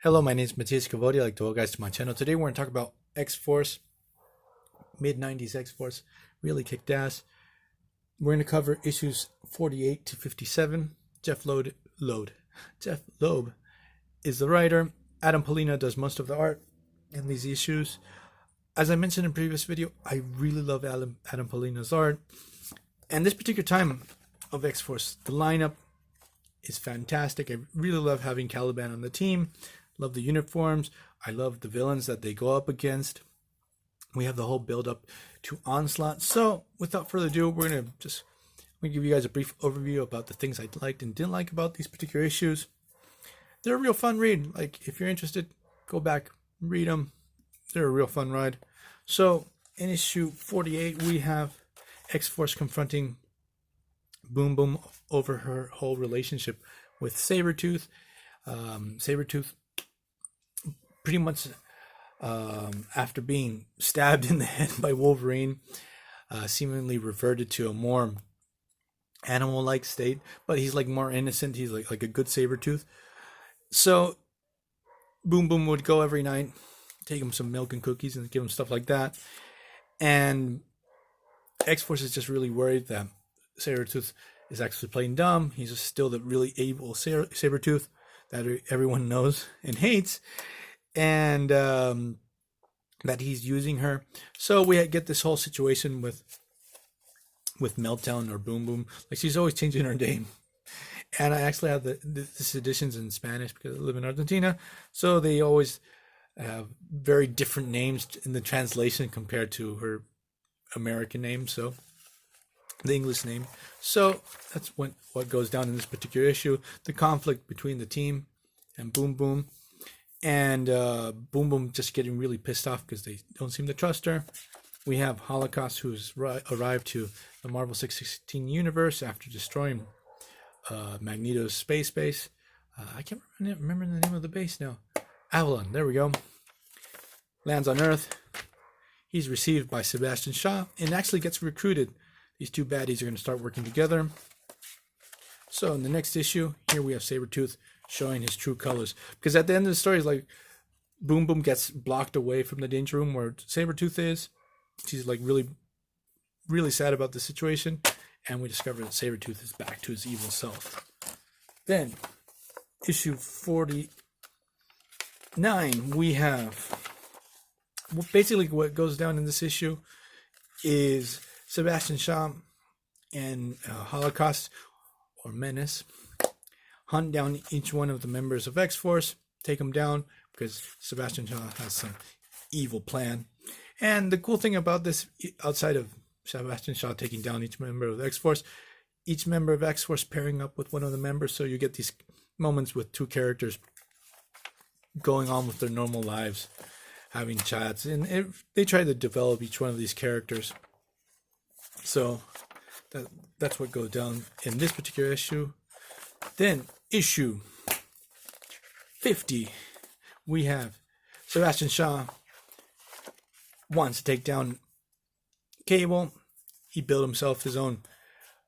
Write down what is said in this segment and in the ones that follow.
Hello, my name is Matthias Cavodi. I'd like to welcome guys to my channel. Today we're going to talk about X-Force, mid-90s X-Force, really kicked ass. We're going to cover issues 48 to 57. Jeph Loeb is the writer. Adam Polina does most of the art in these issues. As I mentioned in a previous video, I really love Adam Polina's art. And this particular time of X-Force, the lineup is fantastic. I really love having Caliban on the team. Love the uniforms. I love the villains that they go up against. We have the whole build up to Onslaught. So without further ado, we're gonna give you guys a brief overview about the things I liked and didn't like about these particular issues. They're a real fun read. Like, if you're interested, go back, read them. They're a real fun ride. So in issue 48, we have X-Force confronting Boom Boom over her whole relationship with Sabretooth. Sabretooth pretty much after being stabbed in the head by Wolverine, seemingly reverted to a more animal-like state, but he's like more innocent. He's like a good Sabretooth. So Boom Boom would go every night, take him some milk and cookies and give him stuff like that. And X-Force is just really worried that Sabretooth is actually playing dumb. He's still the really evil Sabretooth that everyone knows and hates, and that he's using her. So we get this whole situation with Meltdown or Boom Boom. Like, she's always changing her name. And I actually have this editions in Spanish because I live in Argentina. So they always have very different names in the translation compared to her American name. So the English name. So that's what goes down in this particular issue. The conflict between the team and Boom Boom. And Boom Boom just getting really pissed off because they don't seem to trust her. We have Holocaust, who's arrived to the Marvel 616 universe after destroying Magneto's space base. I can't remember the name of the base now. Avalon, there we go. Lands on Earth. He's received by Sebastian Shaw and actually gets recruited. These two baddies are going to start working together. So in the next issue, here we have Sabretooth showing his true colors. Because at the end of the story, it's like Boom Boom gets blocked away from the danger room where Sabretooth is. She's like really, really sad about the situation. And we discover that Sabretooth is back to his evil self. Then, issue 49, we have... basically what goes down in this issue is Sebastian Shaw and Holocaust or Menace hunt down each one of the members of X-Force, take them down because Sebastian Shaw has some evil plan. And the cool thing about this, outside of Sebastian Shaw taking down each member of X-Force, each member of X-Force pairing up with one of the members, so you get these moments with two characters going on with their normal lives, having chats, and they try to develop each one of these characters. So that's what goes down in this particular issue. Then issue 50, we have Sebastian Shaw wants to take down Cable. He built himself his own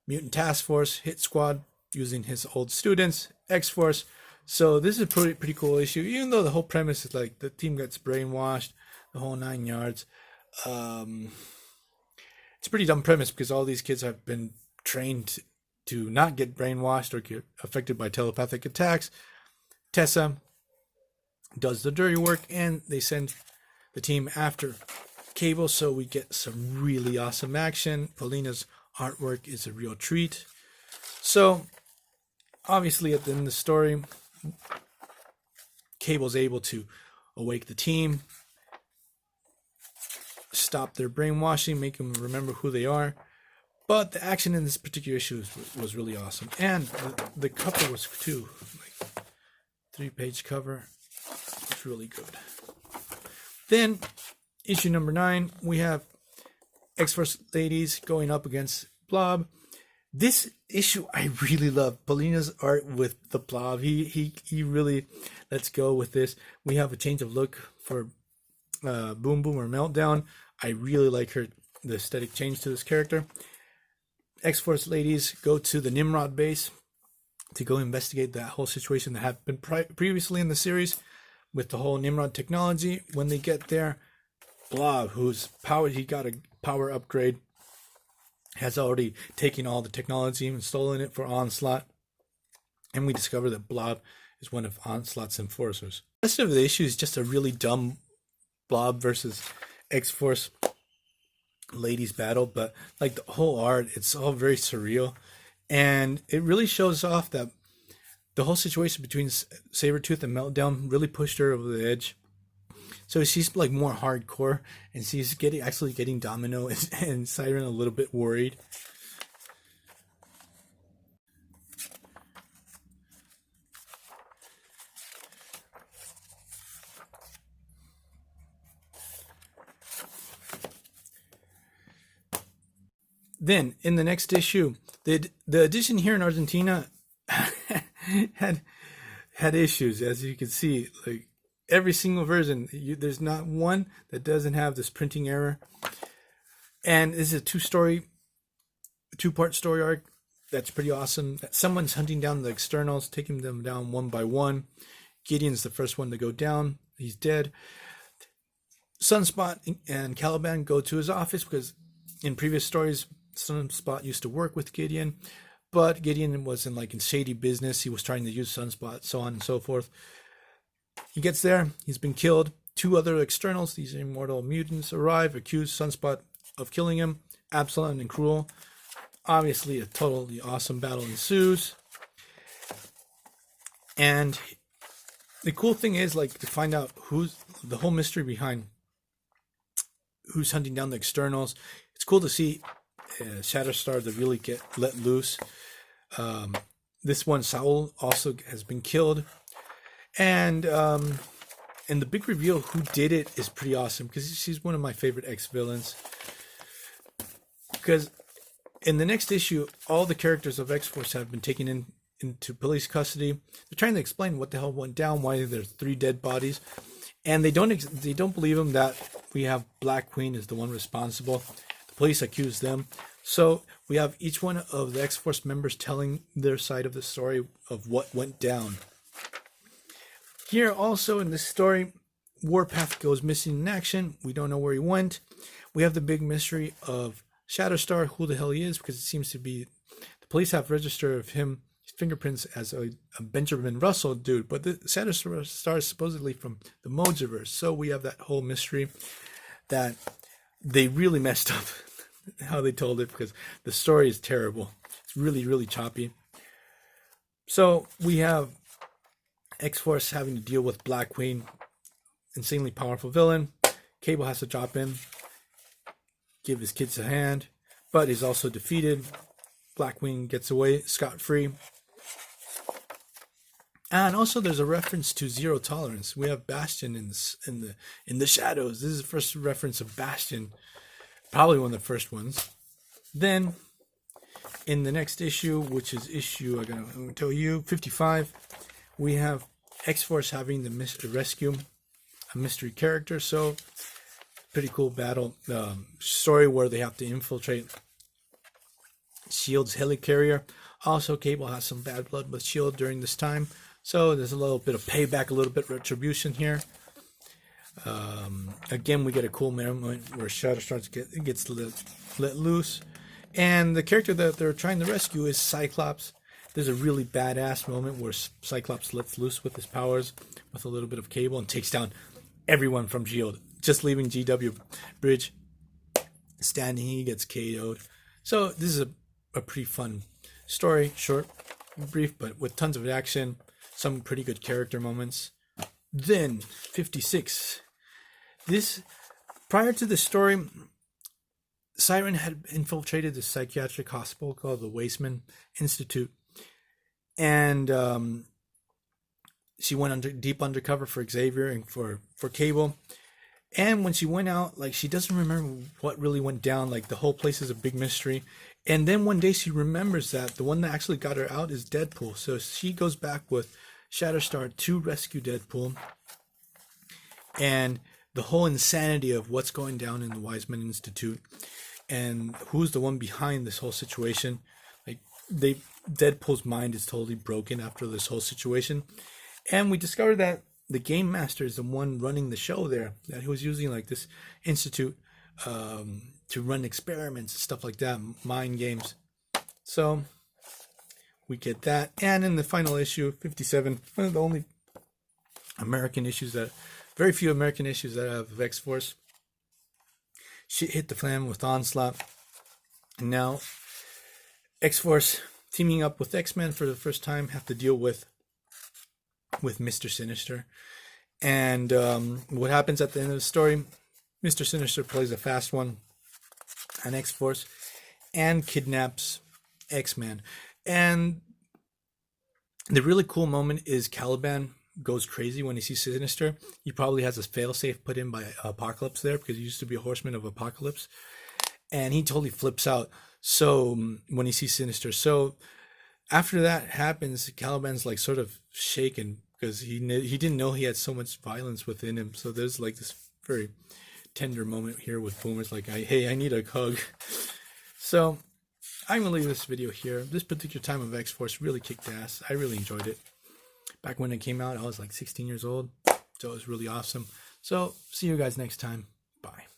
mutant task force, hit squad, using his old students, X-Force. So this is a pretty cool issue, even though the whole premise is like the team gets brainwashed, the whole 9 yards. It's a pretty dumb premise because all these kids have been trained to not get brainwashed or get affected by telepathic attacks. Tessa does the dirty work and they send the team after Cable, so we get some really awesome action. Polina's artwork is a real treat. So obviously at the end of the story, Cable's able to awake the team, stop their brainwashing, make them remember who they are. But the action in this particular issue was really awesome. And the cover was too. Like, 3-page cover. It's really good. Then, issue number 9, we have X-Force ladies going up against Blob. This issue I really love. Polina's art with the Blob. He really lets go with this. We have a change of look for Boom Boom or Meltdown. I really like the aesthetic change to this character. X-Force ladies go to the Nimrod base to go investigate that whole situation that happened previously in the series. with the whole Nimrod technology. When they get there, Blob, he got a power upgrade, has already taken all the technology and stolen it for Onslaught. And we discover that Blob is one of Onslaught's enforcers. The rest of the issue is just a really dumb Blob versus X-Force ladies battle, but like the whole art, it's all very surreal. And it really shows off that the whole situation between Sabretooth and Meltdown really pushed her over the edge. So she's like more hardcore, and she's actually getting Domino and Siren a little bit worried. Then in the next issue, the edition here in Argentina had issues, as you can see. Like every single version, there's not one that doesn't have this printing error. And this is a two-part story arc that's pretty awesome. Someone's hunting down the externals, taking them down one by one. Gideon's the first one to go down. He's dead. Sunspot and Caliban go to his office because in previous stories, Sunspot used to work with Gideon, but Gideon was in shady business. He was trying to use Sunspot, so on and so forth. He gets there. He's been killed. Two other externals, these immortal mutants, arrive, accuse Sunspot of killing him. Absalom and Cruel. Obviously, a totally awesome battle ensues. And the cool thing is, to find out who's the whole mystery behind who's hunting down the externals. It's cool to see Shatterstar to really get let loose. This one, Saul, also has been killed. And the big reveal who did it is pretty awesome, because she's one of my favorite X-villains. Because in the next issue, all the characters of X-Force have been taken into police custody. They're trying to explain what the hell went down, why there's 3 dead bodies. And they don't believe them that we have Black Queen is the one responsible. The police accuse them. So we have each one of the X-Force members telling their side of the story of what went down. Here also in this story, Warpath goes missing in action. We don't know where he went. We have the big mystery of Shatterstar, who the hell he is, because it seems to be the police have registered of him, his fingerprints as a Benjamin Russell dude, but the Shatterstar is supposedly from the Mojiverse. So we have that whole mystery that they really messed up how they told it, because the story is terrible. It's really, really choppy. So we have X-Force having to deal with Black Queen, insanely powerful villain. Cable has to drop in, give his kids a hand, but he's also defeated. Black Queen gets away scot-free. And also there's a reference to Zero Tolerance. We have Bastion in the shadows. This is the first reference of Bastion, probably one of the first ones. Then in the next issue, which is issue, I'm going to tell you, 55, we have X-Force having the rescue a mystery character. So pretty cool battle story where they have to infiltrate S.H.I.E.L.D.'s helicarrier. Also, Cable has some bad blood with S.H.I.E.L.D. during this time, so there's a little bit of payback, a little bit of retribution here. Again, we get a cool moment where Shatterstar gets let loose, and the character that they're trying to rescue is Cyclops. There's a really badass moment where Cyclops lets loose with his powers with a little bit of Cable and takes down everyone from S.H.I.E.L.D. Just leaving GW Bridge standing, he gets KO'd. So this is a pretty fun story, short, brief, but with tons of action, some pretty good character moments. Then 56. Prior to this story, Siren had infiltrated the psychiatric hospital called the Weissman Institute, and she went deep undercover for Xavier and for Cable. And when she went out, she doesn't remember what really went down. The whole place is a big mystery. And then one day she remembers that the one that actually got her out is Deadpool. So she goes back with Shatterstar to rescue Deadpool. And the whole insanity of what's going down in the Weissman Institute and who's the one behind this whole situation. Deadpool's mind is totally broken after this whole situation. And we discover that the game master is the one running the show there. That he was using like this institute to run experiments and stuff like that, mind games. So we get that, and in the final issue, 57, one of the only American issues that, very few American issues that have of X-Force. Shit hit the fan with Onslaught, and now X-Force teaming up with X-Men for the first time have to deal with Mr. Sinister. And what happens at the end of the story, Mr. Sinister plays a fast one on X-Force and kidnaps X-Man. And the really cool moment is Caliban goes crazy when he sees Sinister. He probably has a failsafe put in by Apocalypse there, because he used to be a horseman of Apocalypse. And he totally flips out when he sees Sinister. So after that happens, Caliban's like sort of shaken, because he didn't know he had so much violence within him. So there's like this very tender moment here with Boomer's like, hey, I need a hug. So I'm going to leave this video here. This particular time of X-Force really kicked ass. I really enjoyed it. Back when it came out, I was like 16 years old. So it was really awesome. So see you guys next time. Bye.